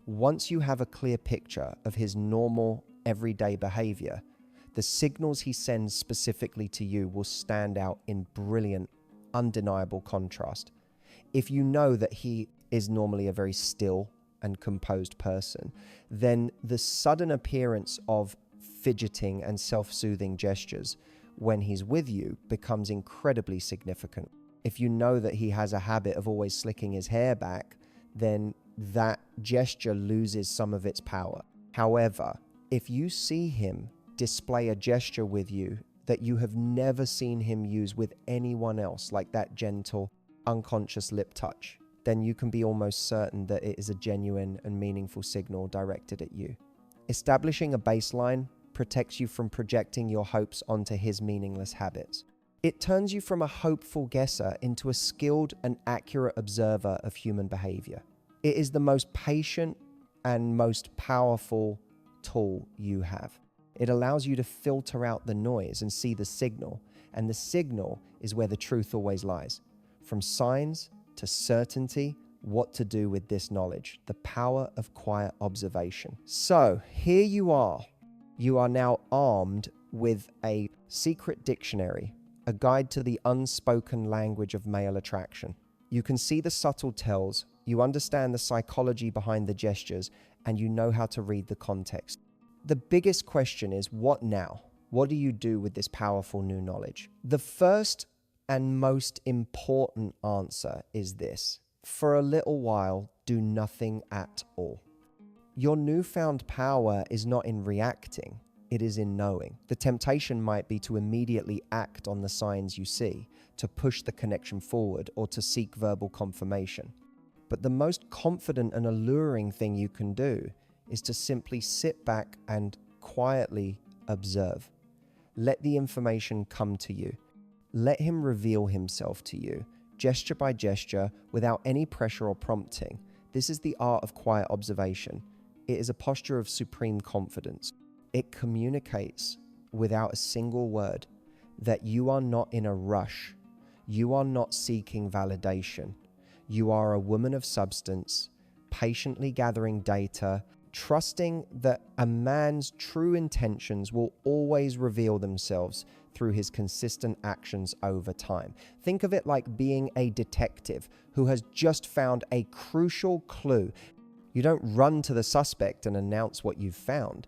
Once you have a clear picture of his normal, everyday behavior, the signals he sends specifically to you will stand out in brilliant, undeniable contrast. If you know that he is normally a very still and composed person, then the sudden appearance of fidgeting and self-soothing gestures when he's with you becomes incredibly significant. If you know that he has a habit of always slicking his hair back, then that gesture loses some of its power. However, if you see him display a gesture with you that you have never seen him use with anyone else, like that gentle, unconscious lip touch, then you can be almost certain that it is a genuine and meaningful signal directed at you. Establishing a baseline protects you from projecting your hopes onto his meaningless habits. It turns you from a hopeful guesser into a skilled and accurate observer of human behavior. It is the most patient and most powerful tool you have. It allows you to filter out the noise and see the signal, and the signal is where the truth always lies. From signs to certainty, what to do with this knowledge, the power of quiet observation. So here you are. You are now armed with a secret dictionary, a guide to the unspoken language of male attraction. You can see the subtle tells, you understand the psychology behind the gestures, and you know how to read the context. The biggest question is, what now? What do you do with this powerful new knowledge? The first and most important answer is this: for a little while, do nothing at all. Your newfound power is not in reacting, it is in knowing. The temptation might be to immediately act on the signs you see, to push the connection forward, or to seek verbal confirmation. But the most confident and alluring thing you can do is to simply sit back and quietly observe. Let the information come to you. Let him reveal himself to you, gesture by gesture, without any pressure or prompting. This is the art of quiet observation. It is a posture of supreme confidence. It communicates without a single word that you are not in a rush. You are not seeking validation. You are a woman of substance, patiently gathering data, trusting that a man's true intentions will always reveal themselves through his consistent actions over time. Think of it like being a detective who has just found a crucial clue. You don't run to the suspect and announce what you've found.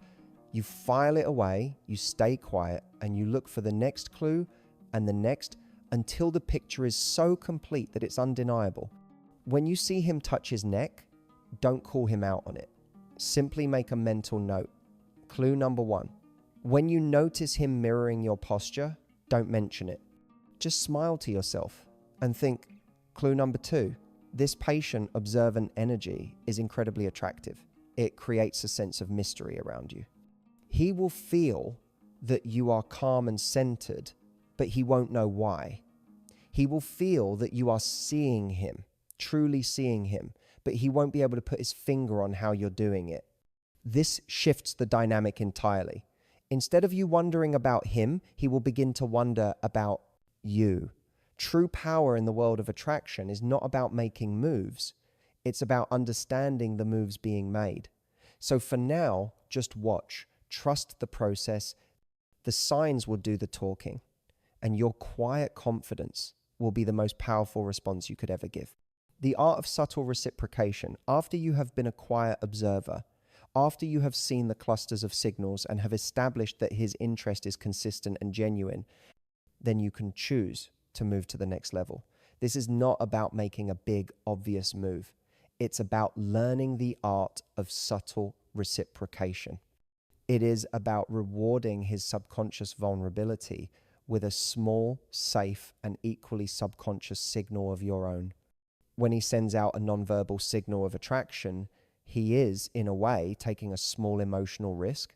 You file it away, you stay quiet, and you look for the next clue and the next until the picture is so complete that it's undeniable. When you see him touch his neck, don't call him out on it. Simply make a mental note. Clue number 1. When you notice him mirroring your posture, don't mention it. Just smile to yourself and think, clue number 2. This patient, observant energy is incredibly attractive. It creates a sense of mystery around you. He will feel that you are calm and centered, but he won't know why. He will feel that you are seeing him, truly seeing him, but he won't be able to put his finger on how you're doing it. This shifts the dynamic entirely. Instead of you wondering about him, he will begin to wonder about you. True power in the world of attraction is not about making moves. It's about understanding the moves being made. So for now, just watch. Trust the process. The signs will do the talking, and your quiet confidence will be the most powerful response you could ever give. The art of subtle reciprocation. After you have been a quiet observer, after you have seen the clusters of signals and have established that his interest is consistent and genuine, then you can choose to move to the next level. This is not about making a big, obvious move. It's about learning the art of subtle reciprocation. It is about rewarding his subconscious vulnerability with a small, safe, and equally subconscious signal of your own. When he sends out a nonverbal signal of attraction, he is, in a way, taking a small emotional risk.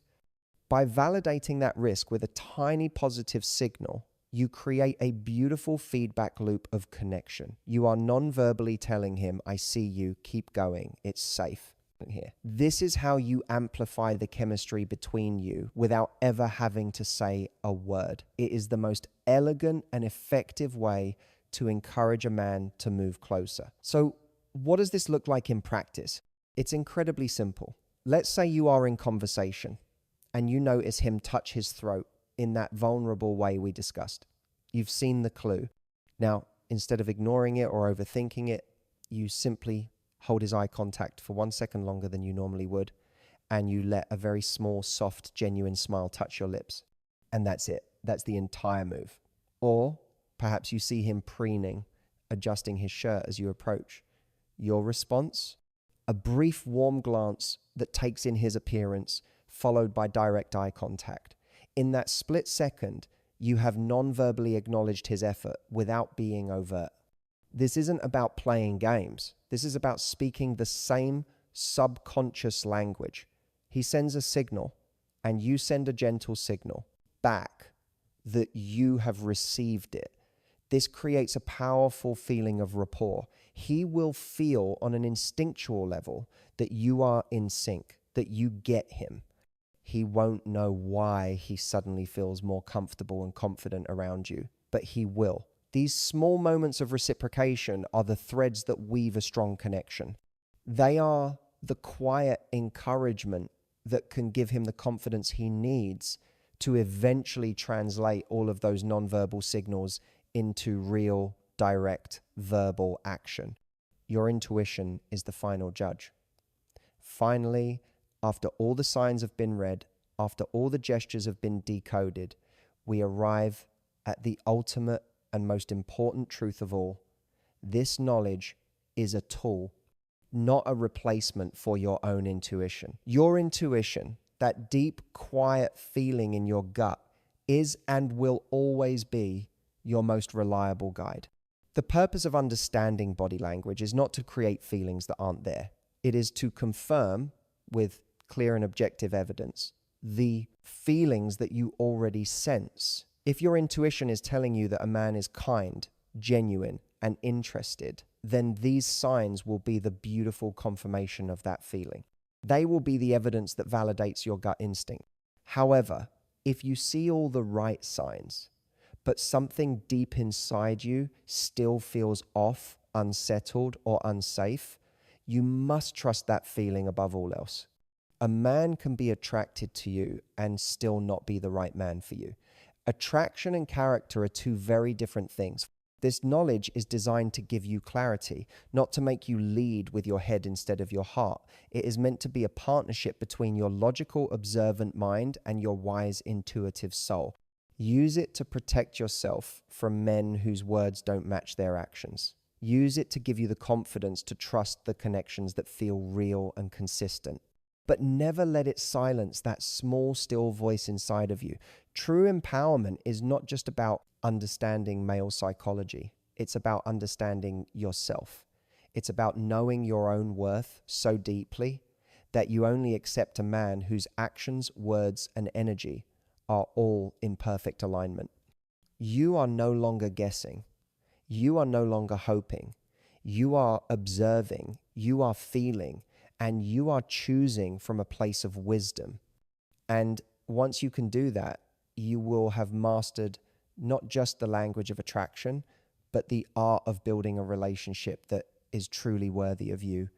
By validating that risk with a tiny positive signal, you create a beautiful feedback loop of connection. You are non-verbally telling him, I see you, keep going, it's safe here. This is how you amplify the chemistry between you without ever having to say a word. It is the most elegant and effective way to encourage a man to move closer. So what does this look like in practice? It's incredibly simple. Let's say you are in conversation and you notice him touch his throat in that vulnerable way we discussed. You've seen the clue. Now, instead of ignoring it or overthinking it, you simply hold his eye contact for 1 second longer than you normally would, and you let a very small, soft, genuine smile touch your lips. And that's it. That's the entire move. Or perhaps you see him preening, adjusting his shirt as you approach. Your response? A brief, warm glance that takes in his appearance, followed by direct eye contact. In that split second, you have non-verbally acknowledged his effort without being overt. This isn't about playing games. This is about speaking the same subconscious language. He sends a signal, and you send a gentle signal back that you have received it. This creates a powerful feeling of rapport. He will feel on an instinctual level that you are in sync, that you get him. He won't know why he suddenly feels more comfortable and confident around you, but he will. These small moments of reciprocation are the threads that weave a strong connection. They are the quiet encouragement that can give him the confidence he needs to eventually translate all of those nonverbal signals into real, direct, verbal action. Your intuition is the final judge. Finally, after all the signs have been read, after all the gestures have been decoded, we arrive at the ultimate and most important truth of all. This knowledge is a tool, not a replacement for your own intuition. Your intuition that deep, quiet feeling in your gut is and will always be your most reliable guide. The purpose of understanding body language is not to create feelings that aren't there. It is to confirm with clear and objective evidence the feelings that you already sense. If your intuition is telling you that a man is kind, genuine, and interested, then these signs will be the beautiful confirmation of that feeling. They will be the evidence that validates your gut instinct. However, if you see all the right signs, but something deep inside you still feels off, unsettled, or unsafe, you must trust that feeling above all else. A man can be attracted to you and still not be the right man for you. Attraction and character are two very different things. This knowledge is designed to give you clarity, not to make you lead with your head instead of your heart. It is meant to be a partnership between your logical, observant mind and your wise, intuitive soul. Use it to protect yourself from men whose words don't match their actions. Use it to give you the confidence to trust the connections that feel real and consistent. But never let it silence that small, still voice inside of you. True empowerment is not just about understanding male psychology. It's about understanding yourself. It's about knowing your own worth so deeply that you only accept a man whose actions, words, and energy are all in perfect alignment. You are no longer guessing. You are no longer hoping. You are observing. You are feeling. And you are choosing from a place of wisdom. And once you can do that, you will have mastered not just the language of attraction, but the art of building a relationship that is truly worthy of you